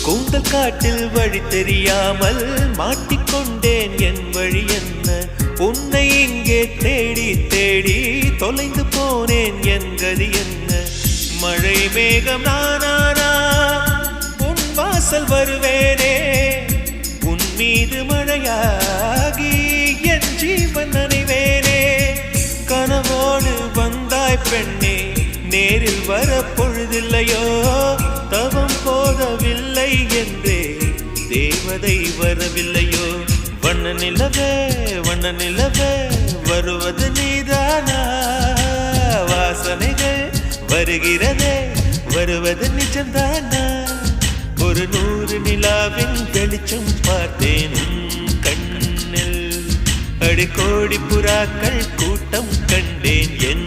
கூந்தல் காட்டில் வழி தெரியாமல் மாட்டிக்கொண்டேன். என் வழி என்ன? உன்னை இங்கே தேடி தேடி தொலைந்து போனேன். என் கதி என்ன? மழை மேகம் நானானா உன் வாசல் வருவேனே. உன் மீது மழையாகி என் ஜீவன் நனைவேனே. கனவோடு வந்தாய் பெண்ணே, நேரில் வர பொழுதில்லையோ. தவம் போதவில்லை என்றே தேவதை வரவில்லையோ. வண்ண நிலவே வண்ண நிலவே வருவது நீதானா? வாசனைகள் வருகிறதே வருவது நிஜம்தானா? ஒரு 100 நிலாவின் வெளிச்சம் பார்த்தேன் கண்ணில். அடிக்கோடி புறாக்கள் கூட்டம் கண்டேன் என்